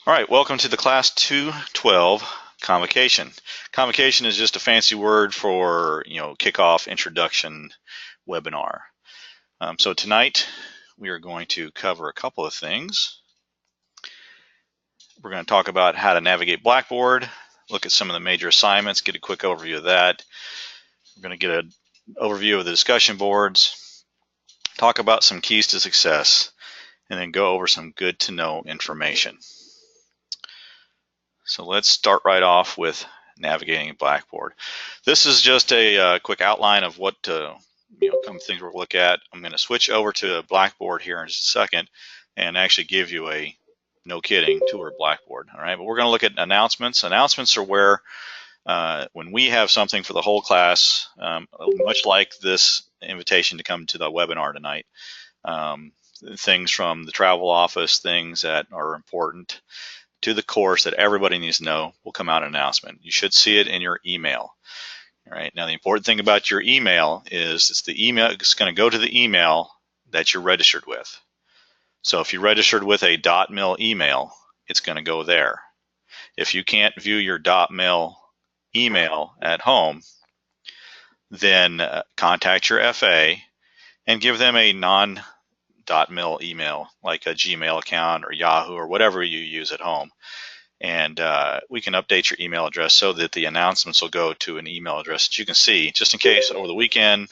All right, welcome to the Class 212 Convocation. Convocation is just a fancy word for, kickoff introduction webinar. So tonight we are going to cover a couple of things. We're going to talk about how to navigate Blackboard, look at some of the major assignments, get a quick overview of that. We're going to get an overview of the discussion boards, talk about some keys to success, and then go over some good to know information. So let's start right off with navigating Blackboard. This is just a quick outline of what some things we'll look at. I'm going to switch over to Blackboard here in just a second and actually give you a, no kidding, tour of Blackboard. All right, but we're going to look at announcements. Announcements are where when we have something for the whole class, much like this invitation to come to the webinar tonight, things from the travel office, things that are important to the course that everybody needs to know will come out an announcement. You should see it in your email. All right. Now, the important thing about your email is it's going to go to the email that you're registered with. So if you registered with a .mil email, it's going to go there. If you can't view your .mil email at home, then contact your FA and give them a non.mil email, like a Gmail account or Yahoo or whatever you use at home. And we can update your email address so that the announcements will go to an email address that you can see, just in case over the weekend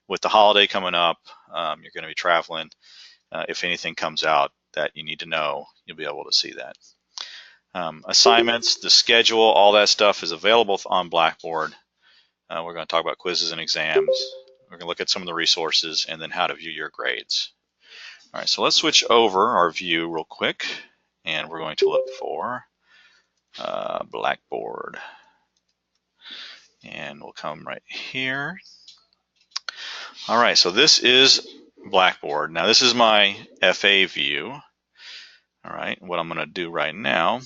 with the holiday coming up, you're going to be traveling. If anything comes out that you need to know, you'll be able to see that. Assignments, the schedule, all that stuff is available on Blackboard. We're going to talk about quizzes and exams. We're going to look at some of the resources and then how to view your grades. All right, so let's switch over our view real quick, and we're going to look for Blackboard. And we'll come right here. All right, so this is Blackboard. Now, this is my FA view. All right, what I'm going to do right now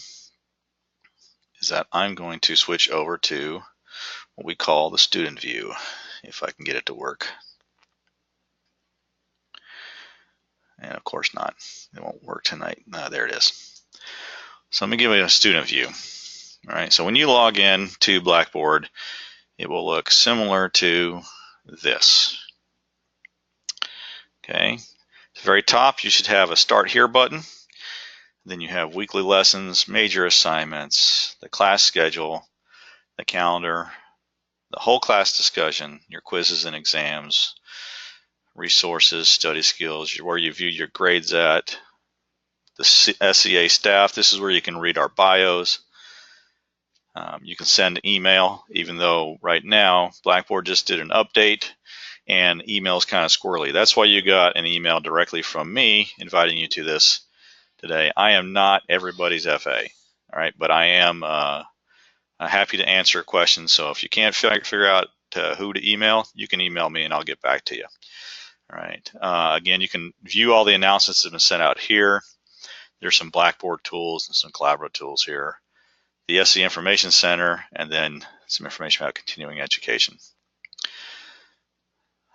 is that I'm going to switch over to what we call the student view, if I can get it to work. And of course not. It won't work tonight. There it is. So let me give you a student view. All right, so when you log in to Blackboard, it will look similar to this. Okay, at the very top, you should have a Start Here button. Then you have weekly lessons, major assignments, the class schedule, the calendar, the whole class discussion, your quizzes and exams, resources, study skills, where you view your grades at, the SEA staff. This is where you can read our bios. You can send email, even though right now Blackboard just did an update and email is kind of squirrely. That's why you got an email directly from me inviting you to this today. I am not everybody's FA, all right, but I am happy to answer questions. So if you can't figure out who to email, you can email me and I'll get back to you. All right. Again, you can view all the announcements that have been sent out here. There's some Blackboard tools and some collaborative tools here. The SE Information Center, and then some information about continuing education.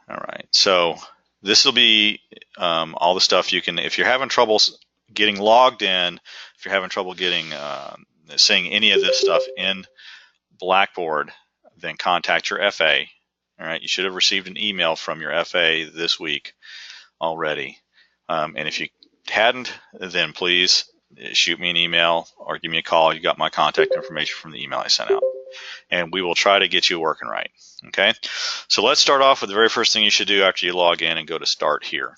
All right. So this will be all the stuff you can, if you're having trouble getting logged in, if you're having trouble getting seeing any of this stuff in Blackboard, then contact your FA. All right, you should have received an email from your FA this week already. And if you hadn't, then please shoot me an email or give me a call. You got my contact information from the email I sent out. And we will try to get you working right. Okay, so let's start off with the very first thing you should do after you log in and go to Start Here.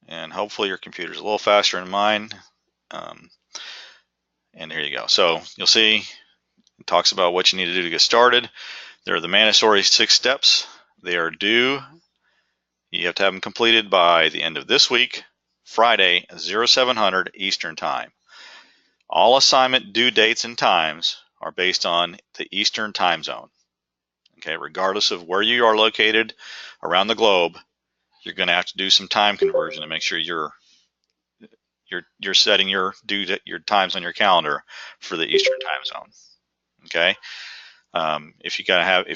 And hopefully your computer's a little faster than mine. And there you go. So you'll see it talks about what you need to do to get started. There are the mandatory 6 steps. They are due. You have to have them completed by the end of this week, Friday, 0700 Eastern Time. All assignment due dates and times are based on the Eastern Time Zone. Okay, regardless of where you are located around the globe, you're going to have to do some time conversion to make sure you're setting your times on your calendar for the Eastern Time Zone. Okay, if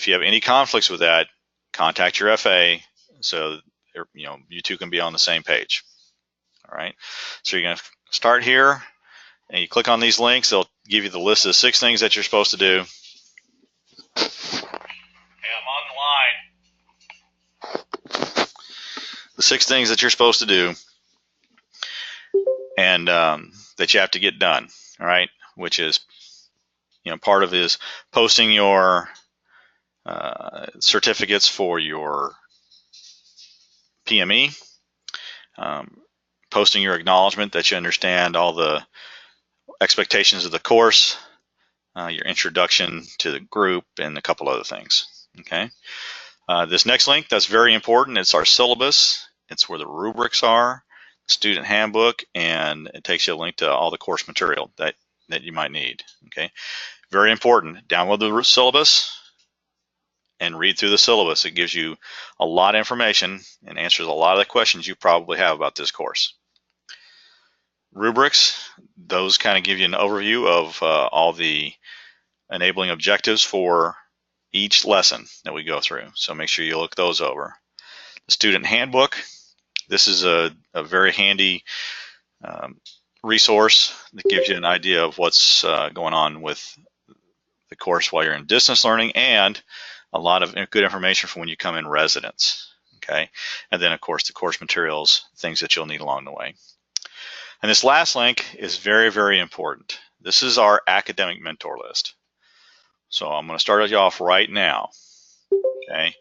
you have any conflicts with that, contact your FA so you two can be on the same page. All right, so you're going to start here, and you click on these links. They'll give you the list of 6 things that you're supposed to do. Hey, I'm on the line. The 6 things that you're supposed to do, and that you have to get done. All right, which is, part of is posting your certificates for your PME, posting your acknowledgement that you understand all the expectations of the course, your introduction to the group, and a couple other things. Okay. This next link, that's very important. It's our syllabus. It's where the rubrics are, student handbook, and it takes you a link to all the course material that you might need. Okay. Very important. Download the syllabus and read through the syllabus. It gives you a lot of information and answers a lot of the questions you probably have about this course. Rubrics, those kind of give you an overview of all the enabling objectives for each lesson that we go through. So make sure you look those over. The student handbook, this is a very handy resource that gives you an idea of what's going on with the course while you're in distance learning, and a lot of good information for when you come in residence. Okay, and then of course the course materials, things that you'll need along the way. And this last link is very, very important. This is our academic mentor list. So I'm going to start you off right now. Okay,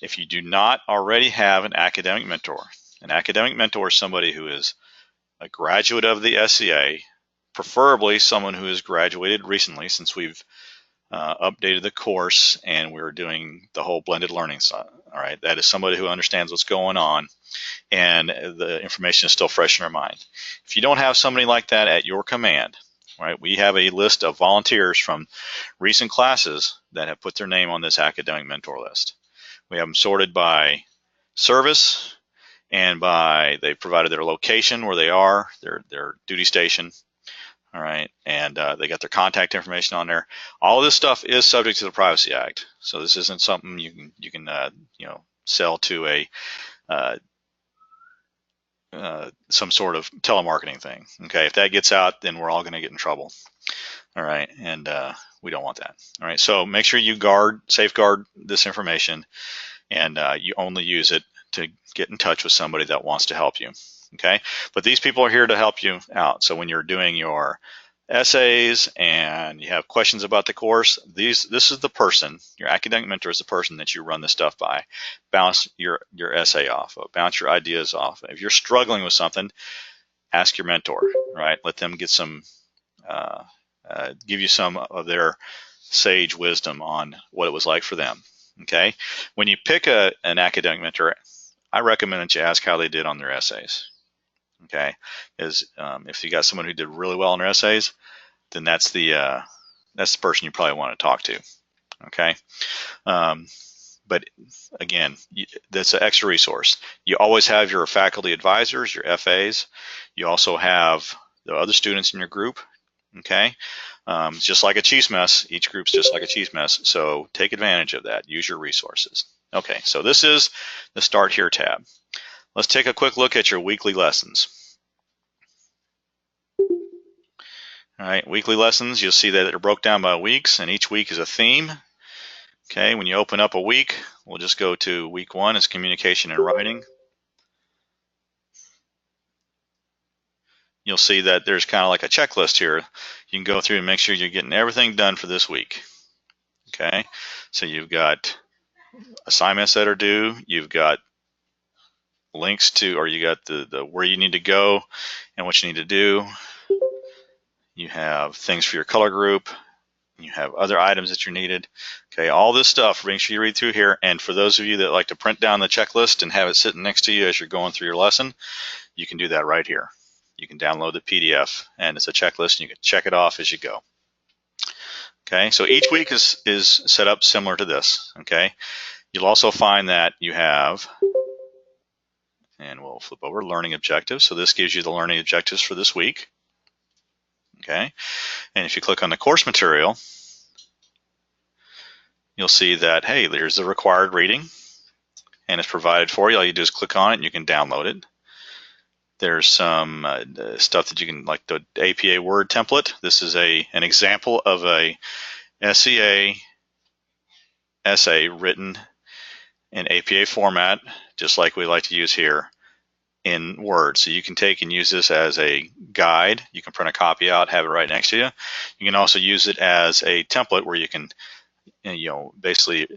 if you do not already have an academic mentor is somebody who is a graduate of the SCA, preferably someone who has graduated recently, since we've updated the course and we're doing the whole blended learning side. All right, that is somebody who understands what's going on and the information is still fresh in their mind. If you don't have somebody like that at your command, right, we have a list of volunteers from recent classes that have put their name on this academic mentor list. We have them sorted by service and by they've provided their location where they are, their duty station. All right, and they got their contact information on there. All of this stuff is subject to the Privacy Act, so this isn't something you can sell to a some sort of telemarketing thing. Okay, if that gets out, then we're all going to get in trouble. All right, and we don't want that. All right, so make sure you safeguard this information, and you only use it to get in touch with somebody that wants to help you. Okay, but these people are here to help you out. So when you're doing your essays and you have questions about the course, this is the person, your academic mentor is the person that you run this stuff by. Bounce your essay off of, bounce your ideas off. If you're struggling with something, ask your mentor, right? Let them get some, give you some of their sage wisdom on what it was like for them. Okay, when you pick an academic mentor, I recommend that you ask how they did on their essays. Okay, because if you got someone who did really well on their essays, then that's the person you probably want to talk to. Okay, but again, that's an extra resource. You always have your faculty advisors, your FAs. You also have the other students in your group. Okay, it's just like a cheese mess. Each group's just like a cheese mess. So take advantage of that. Use your resources. Okay, so this is the Start Here tab. Let's take a quick look at your weekly lessons. All right, weekly lessons, you'll see that they're broke down by weeks, and each week is a theme. Okay, when you open up a week, we'll just go to week 1 is communication and writing. You'll see that there's kind of like a checklist here. You can go through and make sure you're getting everything done for this week. Okay, so you've got assignments that are due, you've got links to, or you got the where you need to go and what you need to do. You have things for your color group. You have other items that you needed. Okay, all this stuff, make sure you read through here. And for those of you that like to print down the checklist and have it sitting next to you as you're going through your lesson, you can do that right here. You can download the PDF, and it's a checklist, and you can check it off as you go. Okay, so each week is set up similar to this. Okay, you'll also find that you have, and we'll flip over, learning objectives. So this gives you the learning objectives for this week. Okay, and if you click on the course material, you'll see that, hey, there's the required reading, and it's provided for you. All you do is click on it, and you can download it. There's some stuff that you can, like the APA Word template. This is an example of a SEA essay written in APA format, just like we like to use here in Word. So you can take and use this as a guide. You can print a copy out, have it right next to you. You can also use it as a template where you can, basically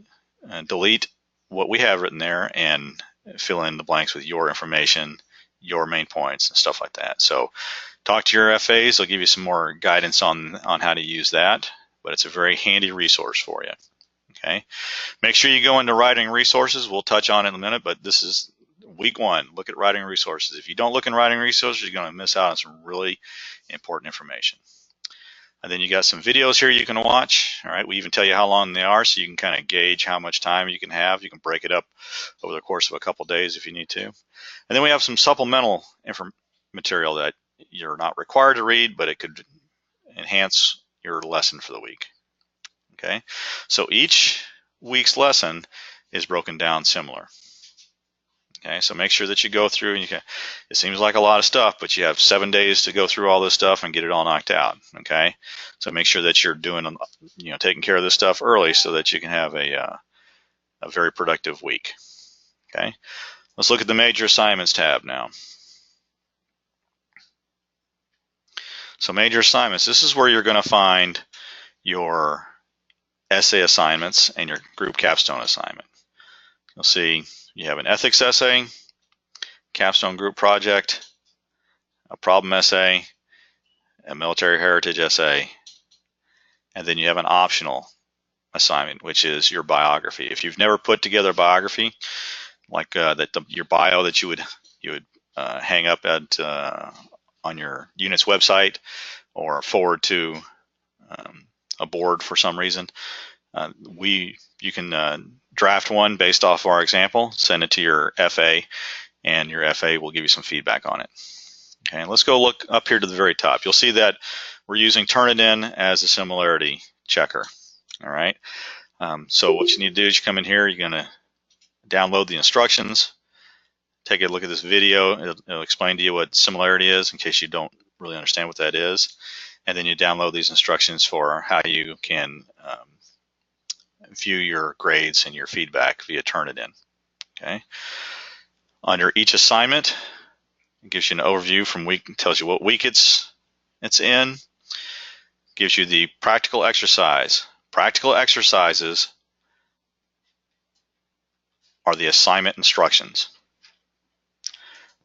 delete what we have written there and fill in the blanks with your information, your main points, and stuff like that. So talk to your FAs. They'll give you some more guidance on how to use that, but it's a very handy resource for you. Okay. Make sure you go into writing resources. We'll touch on it in a minute, but this is week one. Look at writing resources. If you don't look in writing resources, you're going to miss out on some really important information. And then you got some videos here you can watch. All right, we even tell you how long they are, so you can kind of gauge how much time you can have. You can break it up over the course of a couple days if you need to. And then we have some supplemental material that you're not required to read, but it could enhance your lesson for the week. Okay, so each week's lesson is broken down similar. Okay, so make sure that you go through, and it seems like a lot of stuff, but you have 7 days to go through all this stuff and get it all knocked out. Okay, so make sure that you're doing, taking care of this stuff early so that you can have a very productive week. Okay, let's look at the major assignments tab now. So major assignments, this is where you're going to find your essay assignments and your group capstone assignment. You'll see you have an ethics essay, capstone group project, a problem essay, a military heritage essay, and then you have an optional assignment, which is your biography. If you've never put together a biography, like your bio that you would hang up at on your unit's website or forward to a board for some reason, you can draft one based off our example, send it to your FA, and your FA will give you some feedback on it. Okay, let's go look up here to the very top. You'll see that we're using Turnitin as a similarity checker. All right, so what you need to do is you come in here, you're going to download the instructions, take a look at this video. It'll explain to you what similarity is in case you don't really understand what that is, and then you download these instructions for how you can view your grades and your feedback via Turnitin. Okay. Under each assignment, it gives you an overview from week, tells you what week it's in, gives you the practical exercise. Practical exercises are the assignment instructions.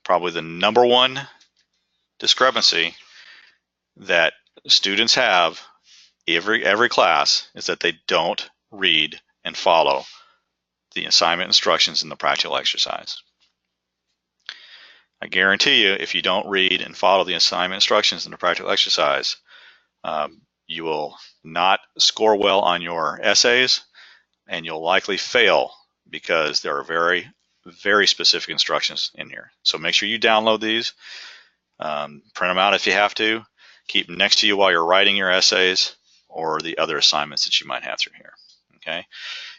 Probably the number one discrepancy that students have every class is that they don't read and follow the assignment instructions in the practical exercise. I guarantee you, if you don't read and follow the assignment instructions in the practical exercise, you will not score well on your essays, and you'll likely fail because there are very, very specific instructions in here. So make sure you download these, print them out if you have to, keep them next to you while you're writing your essays or the other assignments that you might have through here. Okay.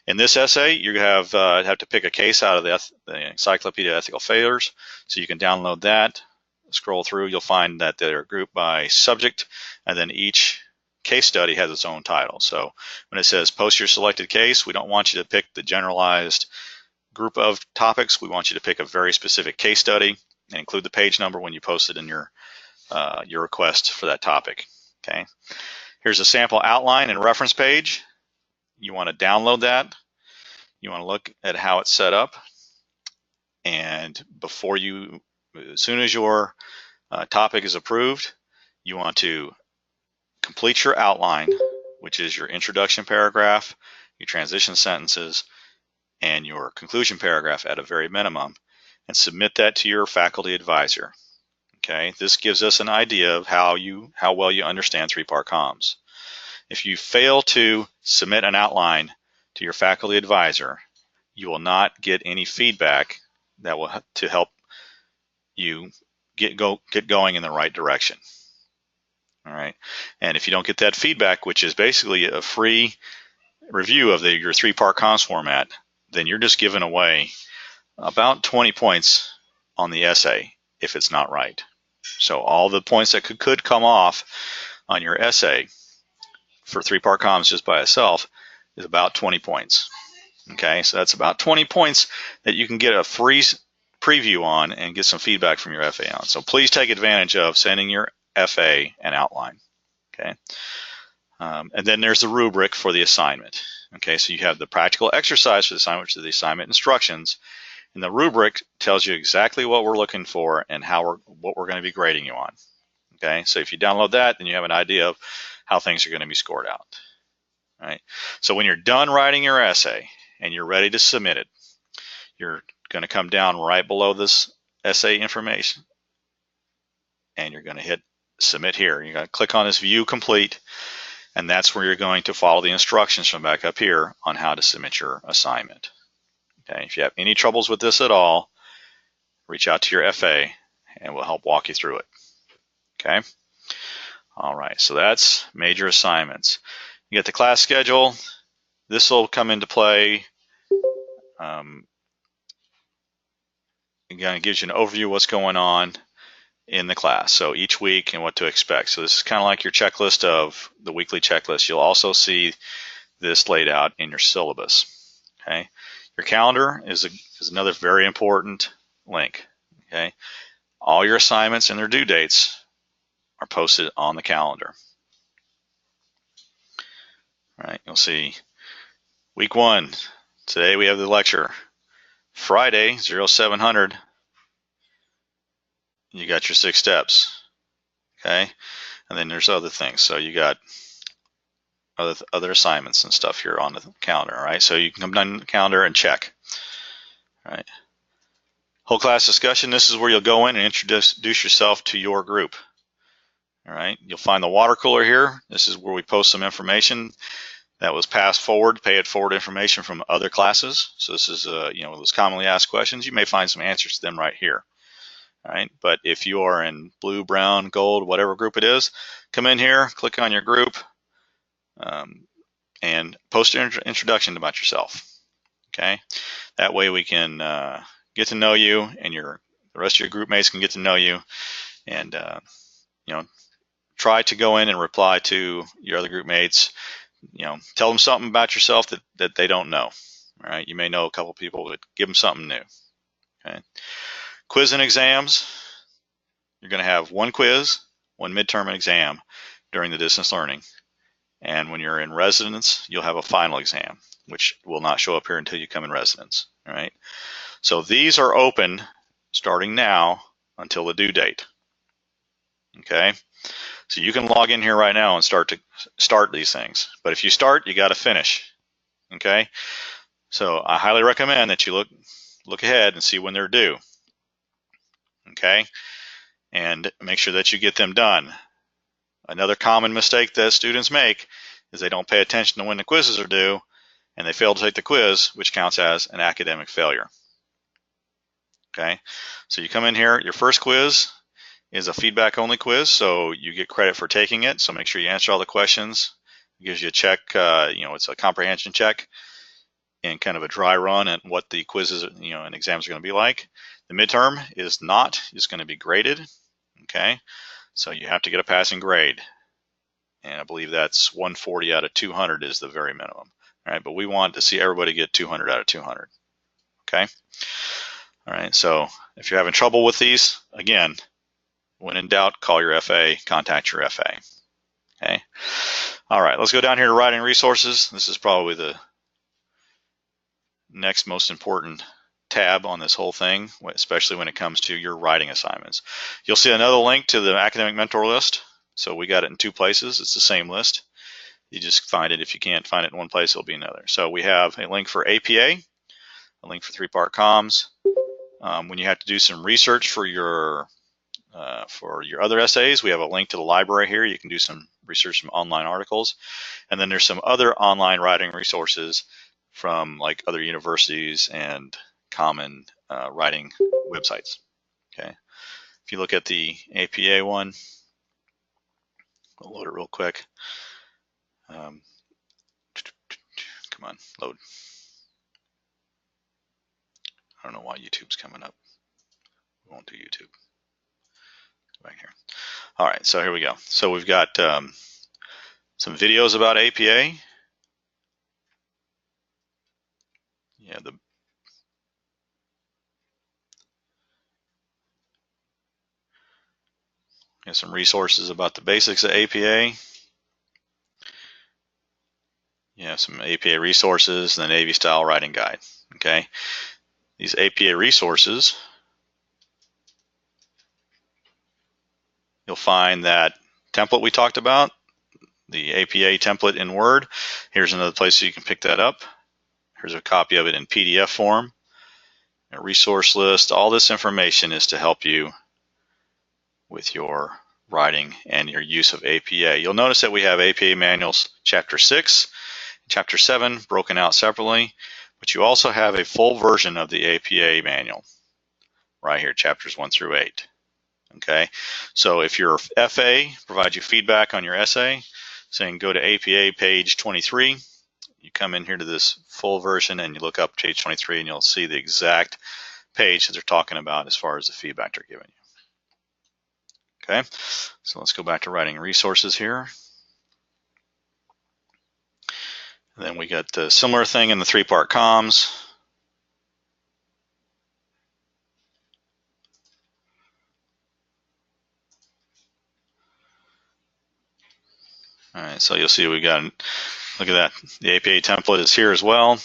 In this essay, you have to pick a case out of the Encyclopedia of Ethical Failures, so you can download that. Scroll through, you'll find that they're grouped by subject, and then each case study has its own title. So when it says post your selected case, we don't want you to pick the generalized group of topics. We want you to pick a very specific case study and include the page number when you post it in your request for that topic. Okay. Here's a sample outline and reference page. You want to download that. You want to look at how it's set up. And as soon as your topic is approved, you want to complete your outline, which is your introduction paragraph, your transition sentences, and your conclusion paragraph at a very minimum, and submit that to your faculty advisor. Okay, this gives us an idea of how well you understand three-part comms. If you fail to submit an outline to your faculty advisor, you will not get any feedback that will to help you get going in the right direction. All right, and if you don't get that feedback, which is basically a free review of your three-part comms format, then you're just giving away about 20 points on the essay if it's not right. So all the points that could come off on your essay for three-part comms just by itself is about 20 points. Okay, so that's about 20 points that you can get a free preview on and get some feedback from your FA on. So please take advantage of sending your FA an outline. Okay, and then there's the rubric for the assignment. Okay, so you have the practical exercise for the assignment, which is the assignment instructions, and the rubric tells you exactly what we're looking for and what we're going to be grading you on. Okay, so if you download that, then you have an idea of how things are going to be scored out. All right, so when you're done writing your essay and you're ready to submit it, you're going to come down right below this essay information, and you're going to hit submit here. You're going to click on this view complete, and that's where you're going to follow the instructions from back up here on how to submit your assignment. Okay, if you have any troubles with this at all, reach out to your FA and we'll help walk you through it. Okay. All right, so that's major assignments. You get the class schedule. This will come into play. Again, it gives you an overview of what's going on in the class. So each week and what to expect. So this is kind of like your checklist of the weekly checklist. You'll also see this laid out in your syllabus. Okay. Your calendar is another very important link. Okay. All your assignments and their due dates are posted on the calendar. All right. You'll see week 1. Today we have the lecture. Friday, 0700, you got your 6 steps. Okay. And then there's other things. So you got other assignments and stuff here on the calendar. All right. So you can come down the calendar and check. All right. Whole class discussion. This is where you'll go in and introduce yourself to your group. All right. You'll find the water cooler here. This is where we post some information that was passed forward, pay it forward information from other classes. So this is, those commonly asked questions. You may find some answers to them right here. All right. But if you are in blue, brown, gold, whatever group it is, come in here, click on your group, and post an introduction about yourself. Okay. That way we can get to know you, and the rest of your group mates can get to know you, and try to go in and reply to your other group mates. Tell them something about yourself that they don't know. All right, you may know a couple people, but give them something new. Okay. Quiz and exams. You're going to have one quiz, one midterm and exam during the distance learning. And when you're in residence, you'll have a final exam, which will not show up here until you come in residence. All right. So these are open starting now until the due date. Okay. So you can log in here right now and start these things. But if you start, you got to finish. Okay. So I highly recommend that you look ahead and see when they're due. Okay. And make sure that you get them done. Another common mistake that students make is they don't pay attention to when the quizzes are due, and they fail to take the quiz, which counts as an academic failure. Okay. So you come in here, your first quiz is a feedback only quiz, so you get credit for taking it. So make sure you answer all the questions. It gives you a check, it's a comprehension check and kind of a dry run at what the quizzes, and exams are going to be like. The midterm is going to be graded. Okay. So you have to get a passing grade. And I believe that's 140 out of 200 is the very minimum. All right. But we want to see everybody get 200 out of 200. Okay. All right. So if you're having trouble with these, again, when in doubt, call your FA, contact your FA. Okay. All right. Let's go down here to writing resources. This is probably the next most important tab on this whole thing, especially when it comes to your writing assignments. You'll see another link to the academic mentor list. So we got it in 2 places. It's the same list. You just find it. If you can't find it in one place, it'll be another. So we have a link for APA, a link for 3-part comms. When you have to do some research for your other essays, we have a link to the library here. You can do some research, some online articles. And then there's some other online writing resources from like other universities and common writing websites. Okay. If you look at the APA one, we'll load it real quick. Come on, load. I don't know why YouTube's coming up. We won't do YouTube. Back here. All right, so here we go. So we've got some videos about APA. Yeah, some resources about the basics of APA. Some APA resources, and the Navy Style Writing Guide. Okay, these APA resources, you'll find that template we talked about, the APA template in Word. Here's another place you can pick that up. Here's a copy of it in PDF form. A resource list. All this information is to help you with your writing and your use of APA. You'll notice that we have APA Manuals Chapter 6, Chapter 7 broken out separately, but you also have a full version of the APA Manual right here, Chapters 1 through 8. Okay, so if your FA provides you feedback on your essay, saying go to APA page 23, you come in here to this full version and you look up page 23 and you'll see the exact page that they're talking about as far as the feedback they're giving you. Okay, so let's go back to writing resources here. And then we got the similar thing in the 3-part comms. All right, so you'll see we got, look at that, the APA template is here as well.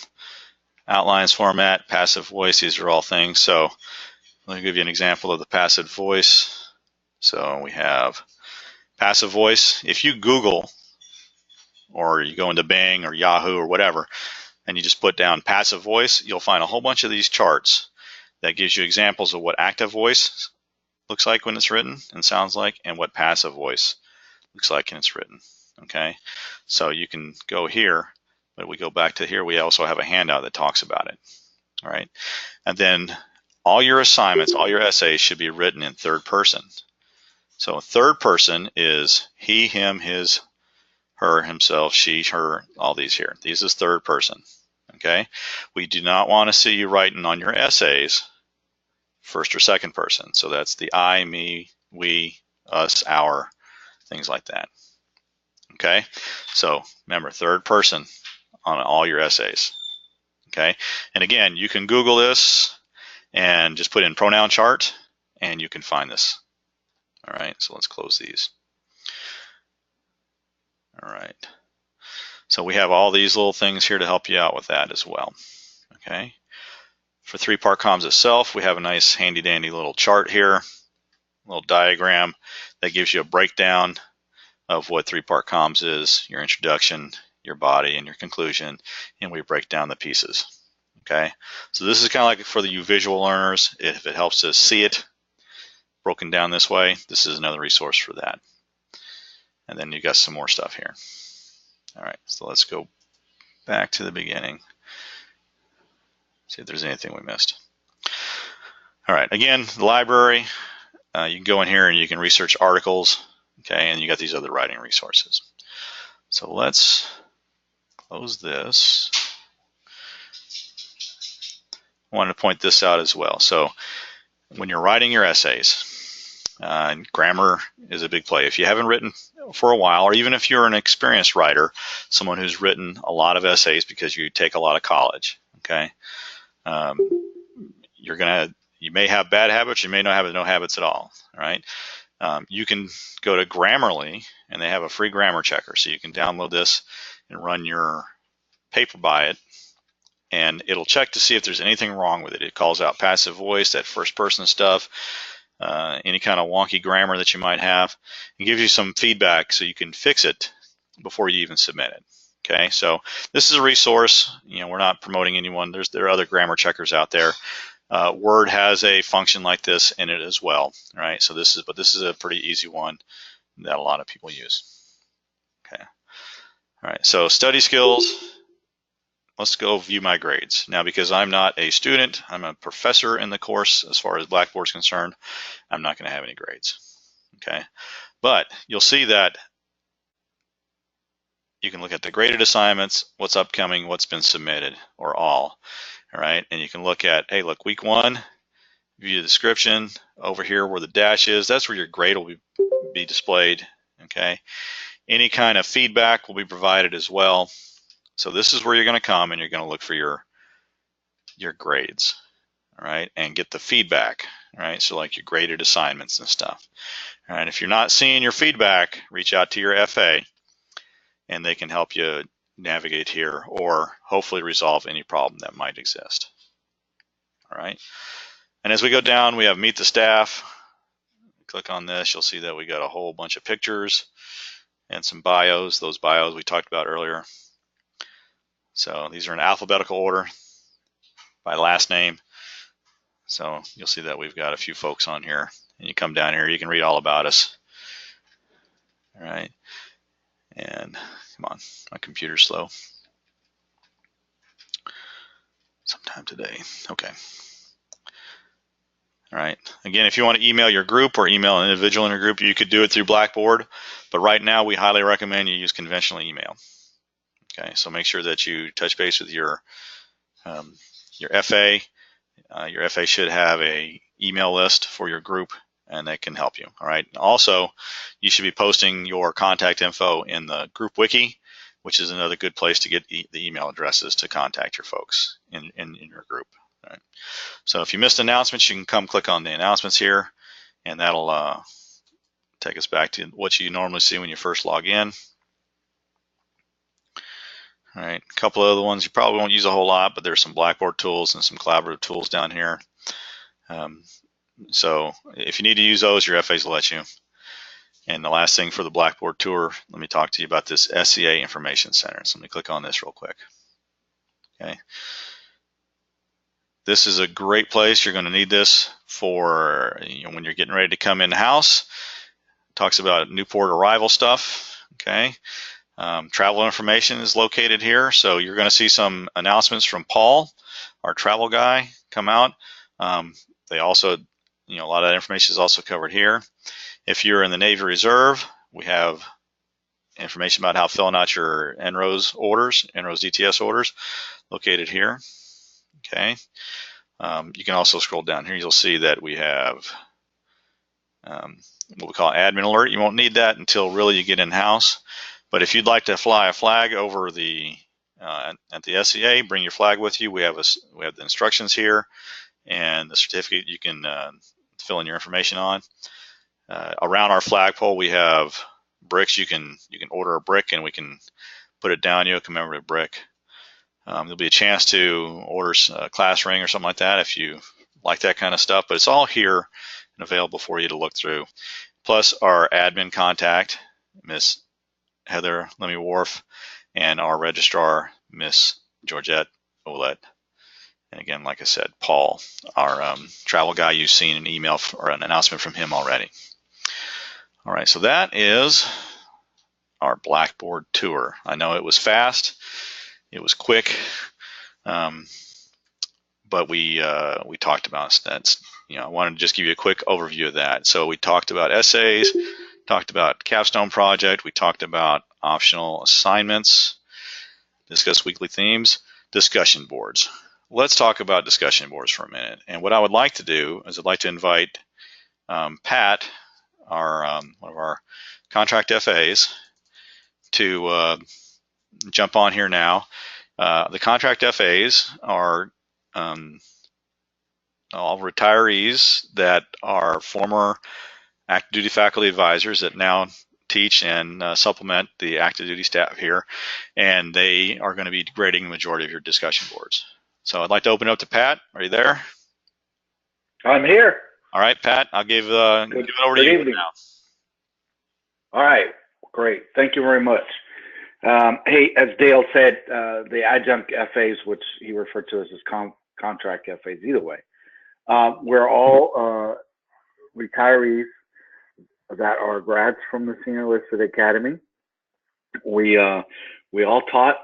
Outlines format, passive voice, these are all things. So let me give you an example of the passive voice. So we have passive voice. If you Google or you go into Bing or Yahoo or whatever, and you just put down passive voice, you'll find a whole bunch of these charts that gives you examples of what active voice looks like when it's written and sounds like, and what passive voice looks like when it's written. Okay, so you can go here, but we go back to here, we also have a handout that talks about it. All right, and then all your assignments, all your essays should be written in third person. So third person is he, him, his, her, himself, she, her, all these here. These is third person. Okay, we do not want to see you writing on your essays first or second person. So that's the I, me, we, us, our, things like that. Okay, so remember, third person on all your essays. Okay, and again, you can Google this and just put in pronoun chart and you can find this. All right, so let's close these. All right, so we have all these little things here to help you out with that as well. Okay, for 3-part comms itself, we have a nice handy dandy little chart here, a little diagram that gives you a breakdown of what 3-part comms is, your introduction, your body, and your conclusion, and we break down the pieces. Okay, so this is kind of like for you visual learners. If it helps to see it broken down this way, this is another resource for that. And then you got some more stuff here. All right, so let's go back to the beginning. See if there's anything we missed. All right, again, the library. You can go in here and you can research articles. Okay, and you got these other writing resources. So let's close this. I wanted to point this out as well. So when you're writing your essays, grammar is a big play. If you haven't written for a while, or even if you're an experienced writer, someone who's written a lot of essays because you take a lot of college, okay, you may have bad habits, you may not have no habits at all, right? You can go to Grammarly, and they have a free grammar checker, so you can download this and run your paper by it, and it'll check to see if there's anything wrong with it. It calls out passive voice, that first person stuff, any kind of wonky grammar that you might have, and gives you some feedback so you can fix it before you even submit it. Okay, so this is a resource. We're not promoting anyone. There are other grammar checkers out there. Word has a function like this in it as well, right? So this is a pretty easy one that a lot of people use. Okay, all right. So study skills. Let's go view my grades now. Because I'm not a student, I'm a professor in the course. As far as Blackboard is concerned, I'm not going to have any grades. Okay, but you'll see that you can look at the graded assignments, what's upcoming, what's been submitted, or all. All right, and you can look at, hey, look, week 1, view the description. Over here where the dash is, that's where your grade will be displayed. Okay. Any kind of feedback will be provided as well. So this is where you're going to come and you're going to look for your grades, all right, and get the feedback, all right, so like your graded assignments and stuff. All right, if you're not seeing your feedback, reach out to your FA and they can help you navigate here or hopefully resolve any problem that might exist. All right, and as we go down, we have meet the staff. Click on this, you'll see that we got a whole bunch of pictures and some bios. Those bios we talked about earlier. So these are in alphabetical order by last name. So you'll see that we've got a few folks on here. And you come down here, you can read all about us. All right. And come on, my computer's slow. Sometime today. Okay. All right. Again, if you want to email your group or email an individual in your group, you could do it through Blackboard. But right now, we highly recommend you use conventional email. Okay. So make sure that you touch base with your FA. Your FA should have a email list for your group, and they can help you. All right. Also, you should be posting your contact info in the group wiki, which is another good place to get the email addresses to contact your folks in your group. All right. So if you missed announcements, you can come click on the announcements here, and that'll take us back to what you normally see when you first log in. All right, a couple of other ones you probably won't use a whole lot, but there's some Blackboard tools and some collaborative tools down here. So if you need to use those, your FAs will let you. And the last thing for the Blackboard tour, let me talk to you about this SCA Information Center. So let me click on this real quick. Okay. This is a great place. You're going to need this for when you're getting ready to come in the house. It talks about Newport arrival stuff. Okay. Travel information is located here, so you're going to see some announcements from Paul, our travel guy, come out. They also, a lot of that information is also covered here. If you're in the Navy Reserve, we have information about how filling out your NROS orders, NROS DTS orders, located here. Okay. You can also scroll down here. You'll see that we have what we call admin alert. You won't need that until really you get in-house. But if you'd like to fly a flag over the at the SCA, bring your flag with you. We have the instructions here and the certificate you can fill in your information on. Around our flagpole, we have bricks. You can order a brick and we can put it down. You a commemorative brick. There'll be a chance to order a class ring or something like that if you like that kind of stuff. But it's all here and available for you to look through. Plus our admin contact, Miss Heather Lemmy-Wharf, and our registrar, Miss Georgette Ouellette. And again, like I said, Paul, our travel guy, you've seen an email or an announcement from him already. All right, so that is our Blackboard tour. I know it was fast, it was quick, but we talked about that. I wanted to just give you a quick overview of that. So we talked about essays, talked about capstone project, we talked about optional assignments, discussed weekly themes, discussion boards. Let's talk about discussion boards for a minute. And what I would like to do is I'd like to invite Pat, our one of our contract FAs, to jump on here now. The contract FAs are all retirees that are former active duty faculty advisors that now teach and supplement the active duty staff here, and they are going to be grading the majority of your discussion boards. So I'd like to open it up to Pat. Are you there? I'm here. All right, Pat, I'll give it over to you now. All right, great. Thank you very much. Hey, as Dale said, the adjunct FAs, which he referred to as his contract FAs, either way, we're all retirees that are grads from the Senior Enlisted Academy. We all taught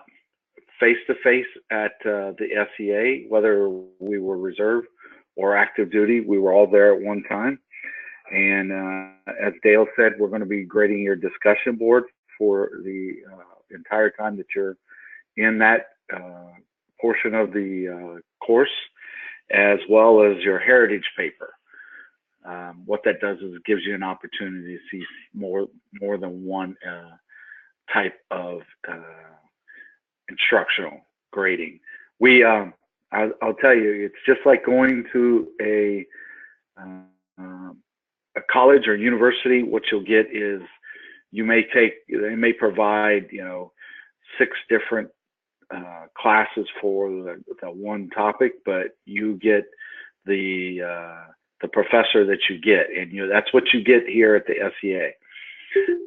face-to-face at the SEA, whether we were reserve or active duty. We were all there at one time. And as Dale said, we're going to be grading your discussion board for the entire time that you're in that portion of the course. as well as your heritage paper. What that does is it gives you an opportunity to see more than one type of instructional grading. I'll tell you, it's just like going to a college or university. What you'll get is they may provide 6 different classes for the one topic, but you get the professor that you get, and that's what you get here at the SEA.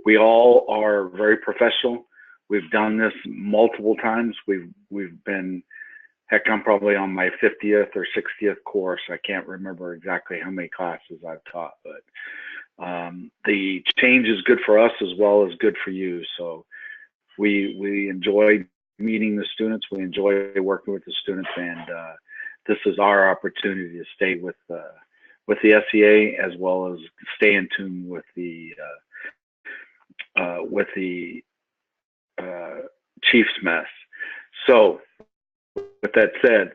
We all are very professional. We've done this multiple times. We've been, heck, I'm probably on my 50th or 60th course. I can't remember exactly how many classes I've taught, but the change is good for us as well as good for you. So we enjoy meeting the students. We enjoy working with the students, and this is our opportunity to stay with the SEA as well as stay in tune with the Chiefs mess. So with that said,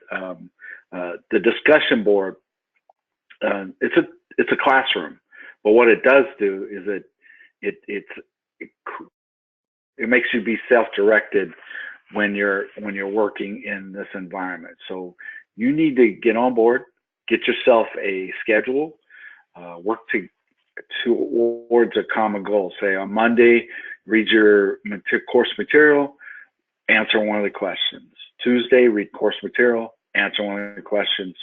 the discussion board, it's a classroom, but what it does do is it makes you be self-directed when you're working in this environment. So you need to get on board, get yourself a schedule, work towards a common goal. Say on Monday, read your course material, answer one of the questions. Tuesday, read course material, answer one of the questions.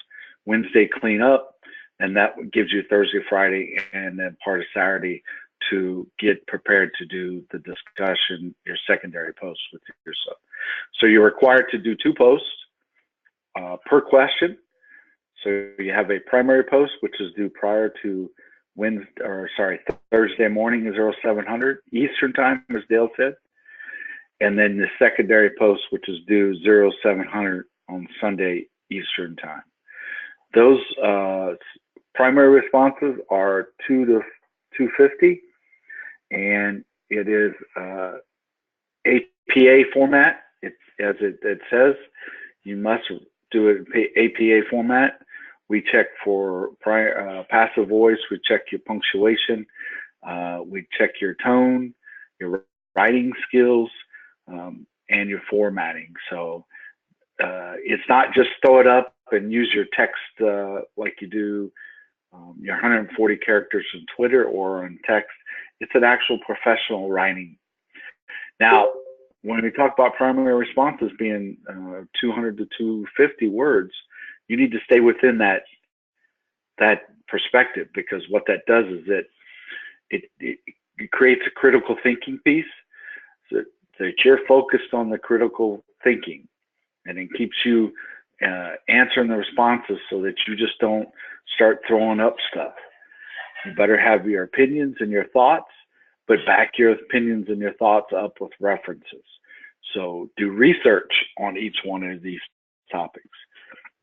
Wednesday, clean up, and that gives you Thursday, Friday, and then part of Saturday to get prepared to do the discussion, your secondary posts with yourself. So you're required to do 2 posts per question. So you have a primary post, which is due prior to Thursday morning is 0700 Eastern time, as Dale said. And then the secondary post, which is due 0700 on Sunday Eastern time. Those primary responses are 2 to 250, and it is APA format. It's as it says, you must do it in APA format. We check for passive voice. We check your punctuation. We check your tone, your writing skills, and your formatting. So it's not just throw it up and use your text like you do your 140 characters on Twitter or on text. It's an actual professional writing. Now, when we talk about primary responses being 200 to 250 words, you need to stay within that perspective, because what that does is it creates a critical thinking piece, so that you're focused on the critical thinking, and it keeps you answering the responses so that you just don't start throwing up stuff. You better have your opinions and your thoughts, but back your opinions and your thoughts up with references. So do research on each one of these topics.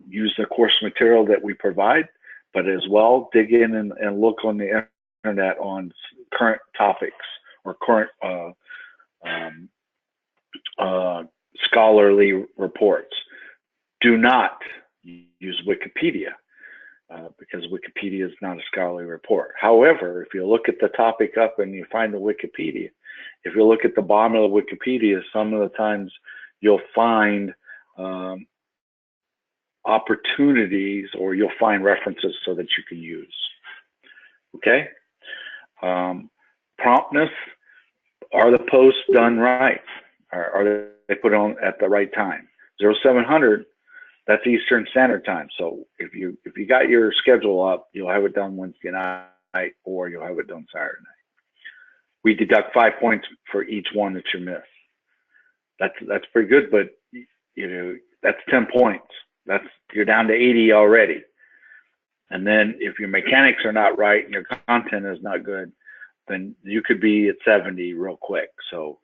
Use the course material that we provide, but as well dig in and look on the internet on current topics or current scholarly reports. Do not use Wikipedia because Wikipedia is not a scholarly report. However, if you look at the topic up and you find the Wikipedia, if you look at the bottom of the Wikipedia, some of the times you'll find opportunities, or you'll find references so that you can use. Okay? Promptness. Are the posts done right? Are they put on at the right time? 0700, that's Eastern Standard Time. So if you got your schedule up, you'll have it done Wednesday night, or you'll have it done Saturday night. We deduct 5 points for each one that you miss. That's pretty good, but that's 10 points. You're down to 80 already. And then if your mechanics are not right and your content is not good, then you could be at 70 real quick. So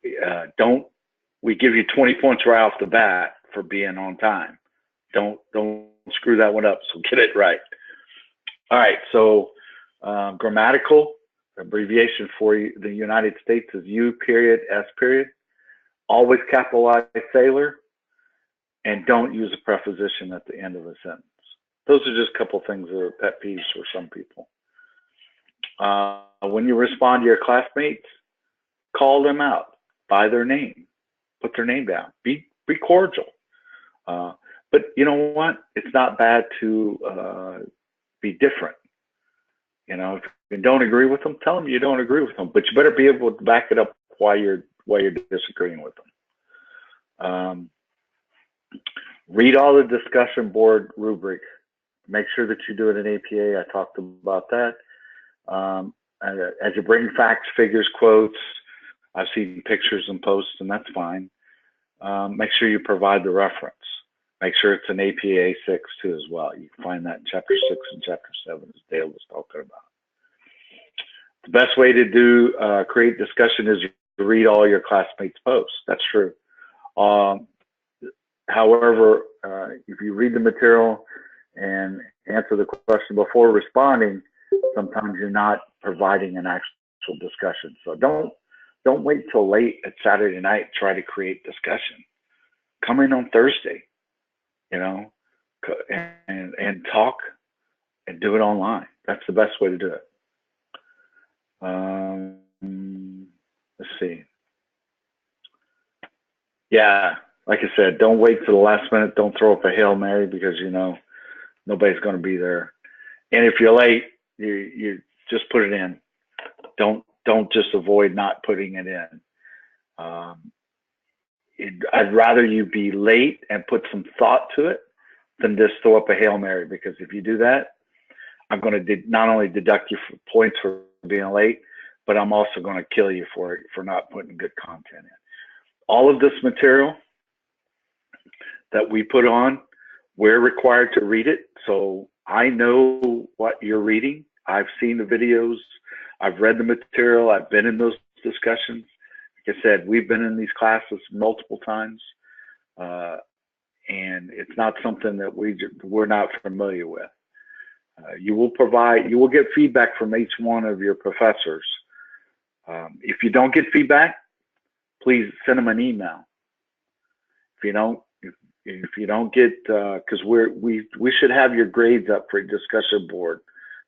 we give you 20 points right off the bat for being on time. Don't screw that one up. So get it right. All right. So grammatical abbreviation for the United States is U period S period. Always capitalize sailor, and don't use a preposition at the end of a sentence. Those are just a couple things that are pet peeves for some people. When you respond to your classmates, call them out by their name. Put their name down. Be cordial. But you know what? It's not bad to be different. You know, if you don't agree with them, tell them you don't agree with them. But you better be able to back it up why you're disagreeing with them. Read all the discussion board rubric. Make sure that you do it in APA. I talked about that. As you bring facts, figures, quotes, I've seen pictures and posts, and that's fine. Make sure you provide the reference. Make sure it's an APA 6 too as well. You can find that in Chapter 6 and Chapter 7, as Dale was talking about. The best way to do create discussion is to read all your classmates' posts. That's true. However, if you read the material and answer the question before responding, sometimes you're not providing an actual discussion. So don't wait till late at Saturday night to try to create discussion. Come in on Thursday, you know, and talk and do it online. That's the best way to do it. Let's see. Yeah, like I said, don't wait till the last minute. Don't throw up a Hail Mary because you know nobody's going to be there. And if you're late, you just put it in. Don't just avoid not putting it in. I'd rather you be late and put some thought to it than just throw up a Hail Mary, because if you do that, I'm going to not only deduct you for points for being late, but I'm also going to kill you for not putting good content in. All of this material that we put on, we're required to read it. So I know what you're reading. I've seen the videos. I've read the material. I've been in those discussions. Like I said, we've been in these classes multiple times. And it's not something that we're not familiar with. You will get feedback from each one of your professors. If you don't get feedback, please send them an email. If you don't get, because we should have your grades up for a discussion board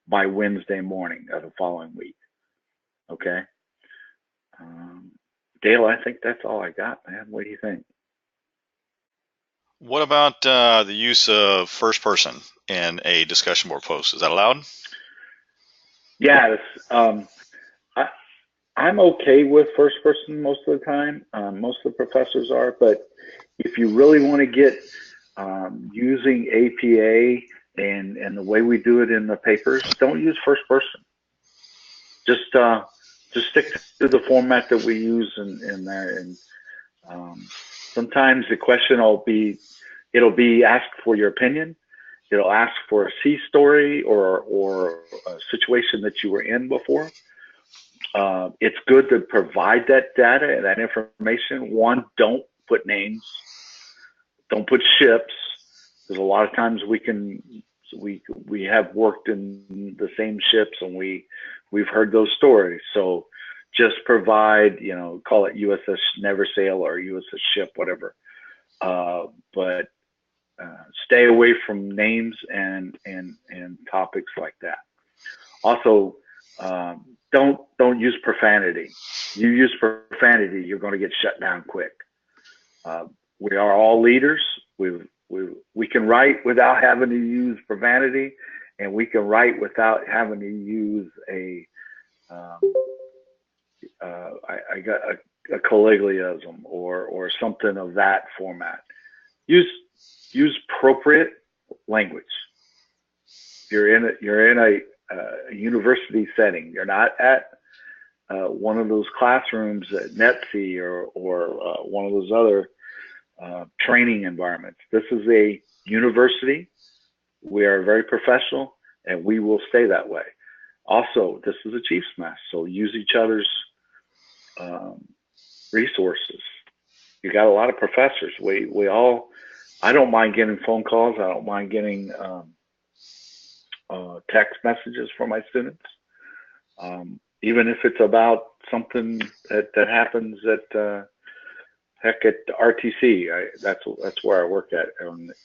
by Wednesday morning of the following week. Okay. Dale, I think that's all I got, man. What do you think? What about the use of first person in a discussion board post? Is that allowed? Yeah, I'm okay with first person most of the time. Most of the professors are, but if you really want to get using APA and the way we do it in the papers, don't use first person. Just stick to the format that we use in there. And sometimes the question it'll be asked for your opinion. It'll ask for a C story or a situation that you were in before. It's good to provide that data and that information. One, don't put names. Don't put ships, because a lot of times we have worked in the same ships and we've heard those stories. So just provide, call it USS Never Sail or USS Ship, whatever. But stay away from names and topics like that. Also, don't use profanity. You use profanity, you're going to get shut down quick. We are all leaders. We can write without having to use profanity, and we can write without having to use a colloquialism or something of that format. Use appropriate language. You're in a university setting. You're not at one of those classrooms at NETC or one of those other training environments. This is a university. We are very professional, and we will stay that way. Also, this is a Chiefs mess, so use each other's resources. You got a lot of professors. I don't mind getting phone calls. I don't mind getting text messages from my students, even if it's about something that happens at heck at RTC. That's where I work at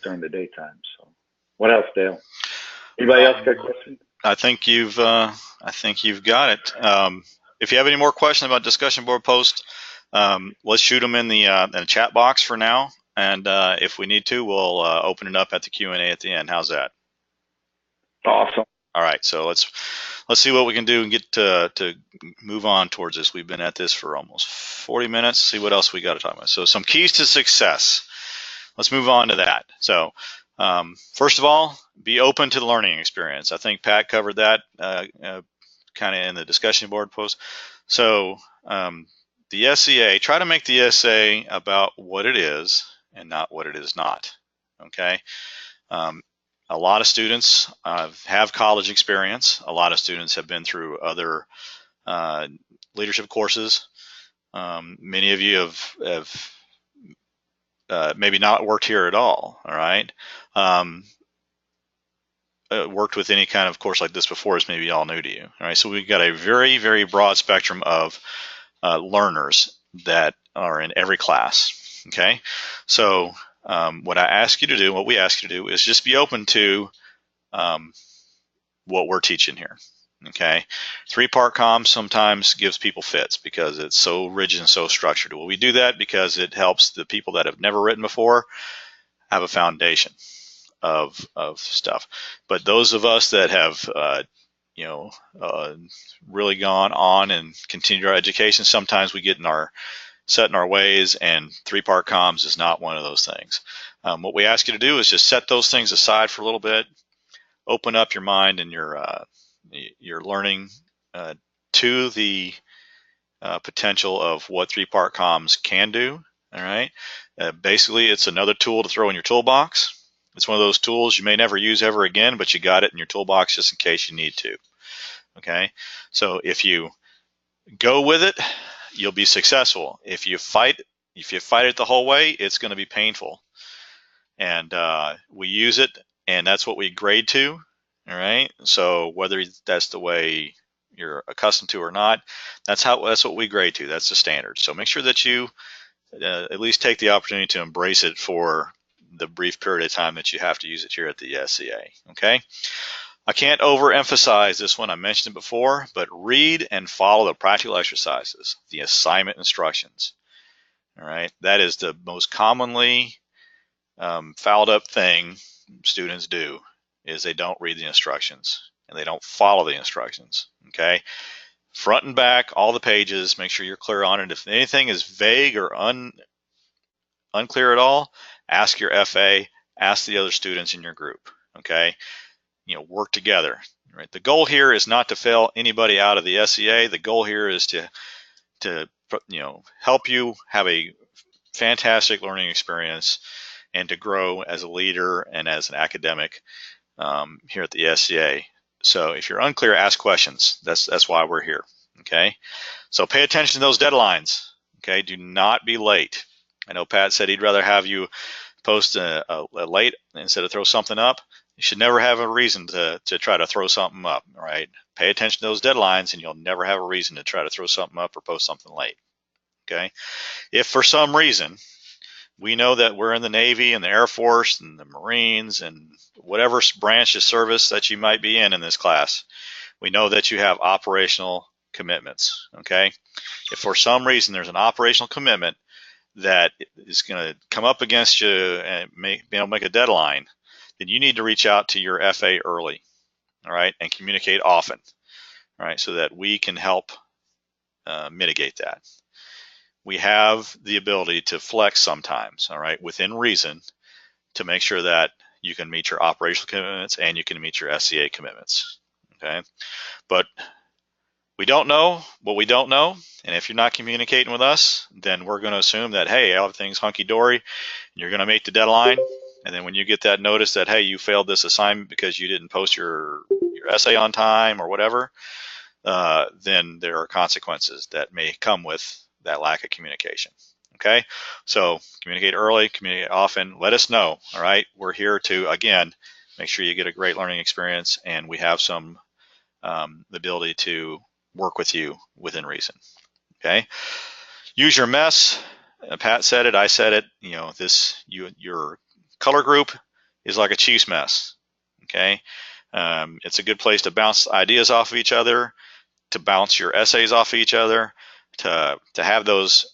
during the daytime. So What else, Dale? Anybody else got a question? I think you've got it. If you have any more questions about discussion board posts, let's shoot them in the chat box for now, and if we need to, we'll open it up at the Q&A at the end. How's that? Awesome. All right, so let's see what we can do and get to move on towards this. We've been at this for almost 40 minutes. See what else we got to talk about. So some keys to success. Let's move on to that. So first of all, be open to the learning experience. I think Pat covered that kind of in the discussion board post. So the SEA, try to make the essay about what it is and not what it is not. Okay. A lot of students have college experience. A lot of students have been through other leadership courses. Many of you have maybe not worked here at all. All right. Worked with any kind of course like this before is maybe all new to you. All right. So we've got a very, very broad spectrum of learners that are in every class. Okay. So what I ask you to do, what we ask you to do, is just be open to what we're teaching here. Okay, 3-part comms sometimes gives people fits because it's so rigid and so structured. Well, we do that because it helps the people that have never written before have a foundation of stuff. But those of us that have really gone on and continued our education, sometimes we get set in our ways, and 3-part comms is not one of those things. What we ask you to do is just set those things aside for a little bit, open up your mind and your learning to the potential of what 3-part comms can do. All right. Basically, it's another tool to throw in your toolbox. It's one of those tools you may never use ever again, but you got it in your toolbox just in case you need to. Okay. So if you go with it, you'll be successful. If you fight it the whole way, it's going to be painful. And we use it, and that's what we grade to. All right. So whether that's the way you're accustomed to or not, that's what we grade to. That's the standard. So make sure that you at least take the opportunity to embrace it for the brief period of time that you have to use it here at the SCA. Okay. I can't overemphasize this one. I mentioned it before, but read and follow the practical exercises, the assignment instructions. All right. That is the most commonly fouled up thing students do, is they don't read the instructions and they don't follow the instructions. Okay. Front and back, all the pages, make sure you're clear on it. If anything is vague or unclear at all, ask your FA, ask the other students in your group. Okay. Work together. Right. The goal here is not to fail anybody out of the SEA. The goal here is to help you have a fantastic learning experience and to grow as a leader and as an academic here at the SCA. So if you're unclear, ask questions. That's why we're here. Okay. So pay attention to those deadlines. Okay. Do not be late. I know Pat said he'd rather have you post a late instead of throw something up. You should never have a reason to try to throw something up. All right. Pay attention to those deadlines, and you'll never have a reason to try to throw something up or post something late. Okay. If for some reason, we know that we're in the Navy and the Air Force and the Marines and whatever branch of service that you might be in this class, we know that you have operational commitments. Okay. If for some reason there's an operational commitment that is going to come up against you and be able to make a deadline, then you need to reach out to your FA early. All right. And communicate often. All right. So that we can help mitigate that. We have the ability to flex sometimes, all right, within reason, to make sure that you can meet your operational commitments and you can meet your SCA commitments, okay? But we don't know what we don't know, and if you're not communicating with us, then we're going to assume that, hey, everything's hunky-dory, and you're going to meet the deadline, and then when you get that notice that, hey, you failed this assignment because you didn't post your essay on time or whatever, then there are consequences that may come with that lack of communication. Okay, so communicate early, communicate often, let us know. All right, we're here to, again, make sure you get a great learning experience, and we have some ability to work with you within reason. Okay, use your mess. Pat said it, I said it. Your color group is like a cheese mess. Okay, it's a good place to bounce ideas off of each other, to bounce your essays off of each other, to have those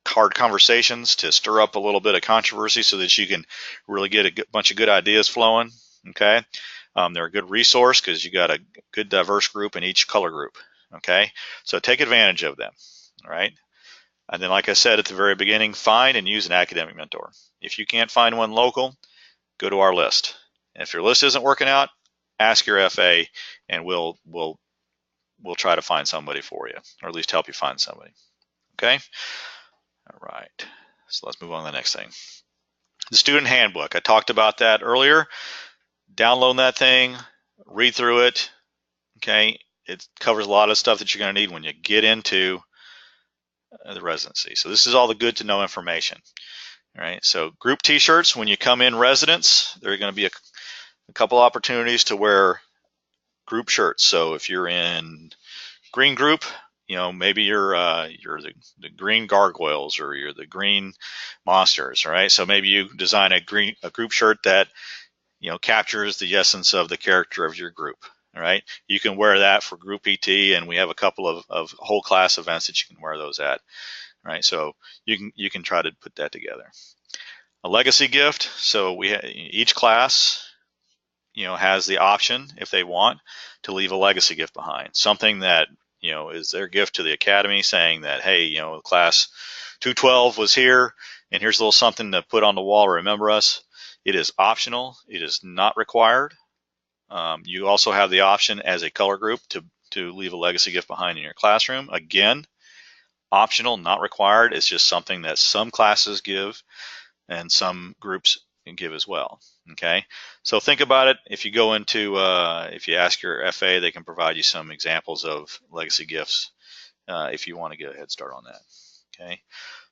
hard conversations, to stir up a little bit of controversy so that you can really get a bunch of good ideas flowing. Okay, they're a good resource because you got a good diverse group in each color group. Okay, so take advantage of them. All right. And then, like I said at the very beginning, find and use an academic mentor. If you can't find one local, go to our list. And if your list isn't working out, ask your FA, and we'll try to find somebody for you, or at least help you find somebody. Okay? All right. So let's move on to the next thing. The student handbook. I talked about that earlier. Download that thing, read through it. Okay? It covers a lot of stuff that you're going to need when you get into the residency. So this is all the good to know information. All right, so group t-shirts, when you come in residence, there are going to be a couple opportunities to wear group shirts. So if you're in green group, you know, maybe you're the green gargoyles, or you're the green monsters. All right, so maybe you design a group shirt that, you know, captures the essence of the character of your group. All right, you can wear that for group PT, and we have a couple of whole class events that you can wear those at. All right, so you can try to put that together. A legacy gift. So each class, you know, has the option, if they want, to leave a legacy gift behind. Something that, you know, is their gift to the academy, saying that, hey, you know, class 212 was here, and here's a little something to put on the wall to remember us. It is optional. It is not required. You also have the option as a color group to leave a legacy gift behind in your classroom. Again, optional, not required. It's just something that some classes give and some groups can give as well. Okay, so think about it. If you go into, if you ask your FA, they can provide you some examples of legacy gifts if you want to get a head start on that. Okay,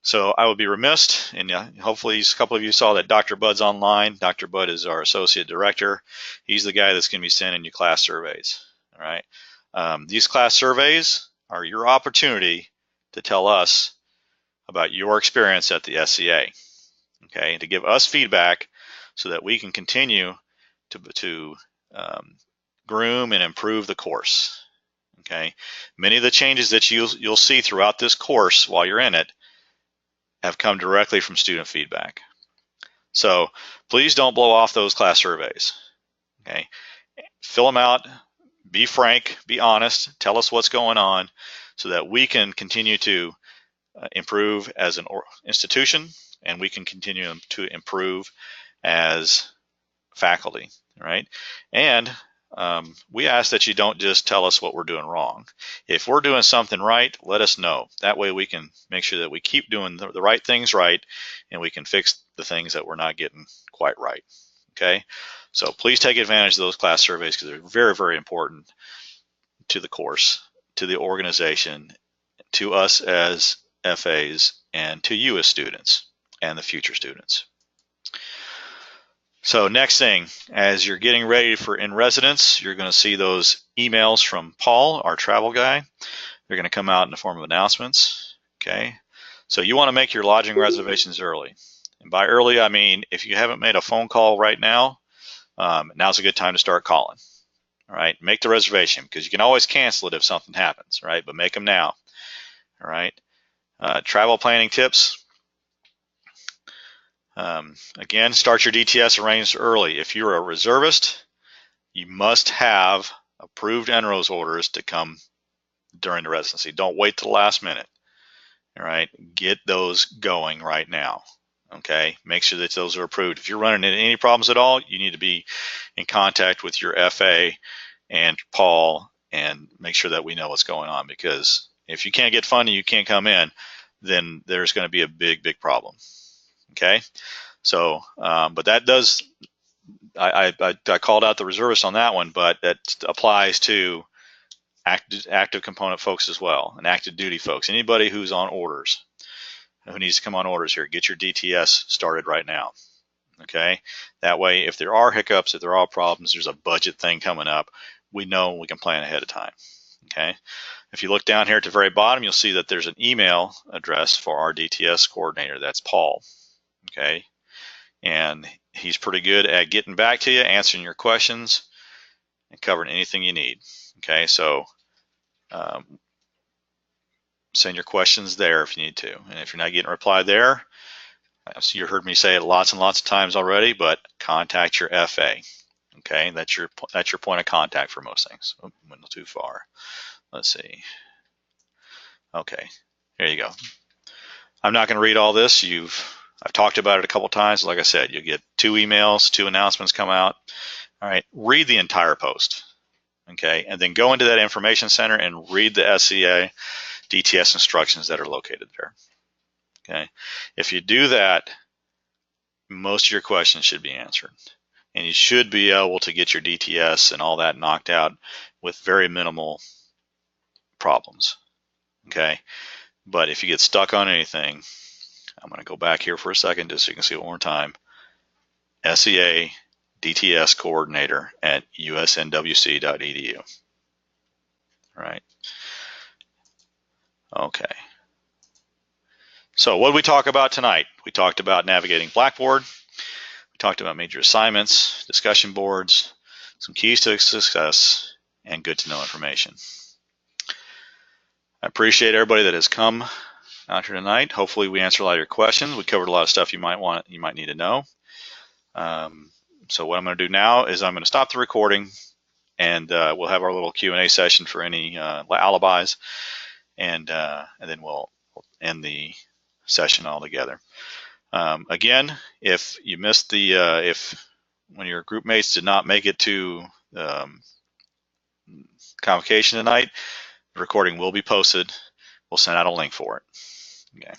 so I would be remiss, and hopefully a couple of you saw that Dr. Bud's online. Dr. Bud is our associate director. He's the guy that's going to be sending you class surveys. All right, these class surveys are your opportunity to tell us about your experience at the SCA. Okay, to give us feedback so that we can continue to groom and improve the course. Okay, many of the changes that you'll see throughout this course while you're in it have come directly from student feedback. So please don't blow off those class surveys. Okay, fill them out, be frank, be honest, tell us what's going on so that we can continue to improve as an institution, and we can continue to improve as faculty, right? And we ask that you don't just tell us what we're doing wrong. If we're doing something right, let us know. That way we can make sure that we keep doing the right things right, and we can fix the things that we're not getting quite right. Okay, so please take advantage of those class surveys because they're very, very important to the course, to the organization, to us as FAs, and to you as students and the future students. So next thing, as you're getting ready for in residence, you're going to see those emails from Paul, our travel guy. They're going to come out in the form of announcements. Okay, so you want to make your lodging reservations early. And by early, I mean if you haven't made a phone call right now, now's a good time to start calling. All right, make the reservation because you can always cancel it if something happens, right? But make them now. All right, travel planning tips. Again, start your DTS arranged early. If you're a reservist, you must have approved NROS orders to come during the residency. Don't wait till the last minute. All right, get those going right now. Okay, make sure that those are approved. If you're running into any problems at all, you need to be in contact with your FA and Paul and make sure that we know what's going on, because if you can't get funding, you can't come in, then there's going to be a big, big problem. Okay, so but that does, I called out the reservists on that one, but that applies to active component folks as well, and active duty folks. Anybody who's on orders, who needs to come on orders here, get your DTS started right now. Okay, that way if there are hiccups, if there are problems, there's a budget thing coming up, we know we can plan ahead of time. Okay, if you look down here at the very bottom, you'll see that there's an email address for our DTS coordinator. That's Paul. Okay, and he's pretty good at getting back to you, answering your questions. and covering anything you need. Okay, so send your questions there if you need to. And if you're not getting a reply there, so you heard me say it lots and lots of times already, but contact your FA. Okay, that's your point of contact for most things. Oh, went too far. Let's see. Okay, there you go. I'm not going to read all this. I've talked about it a couple times. Like I said, you'll get 2 emails, 2 announcements come out. All right, read the entire post. Okay, and then go into that information center and read the SCA DTS instructions that are located there. Okay, if you do that, most of your questions should be answered, and you should be able to get your DTS and all that knocked out with very minimal problems. Okay, but if you get stuck on anything, I'm going to go back here for a second just so you can see it one more time. SEA DTS coordinator at usnwc.edu. All right. Okay. So what did we talk about tonight? We talked about navigating Blackboard. We talked about major assignments, discussion boards, some keys to success, and good to know information. I appreciate everybody that has come out here tonight. Hopefully we answered a lot of your questions. We covered a lot of stuff you might need to know. So what I'm going to do now is I'm going to stop the recording, and we'll have our little Q&A session for any alibis, and then we'll end the session altogether. Again, if you missed if one of your group mates did not make it to convocation tonight, the recording will be posted. We'll send out a link for it.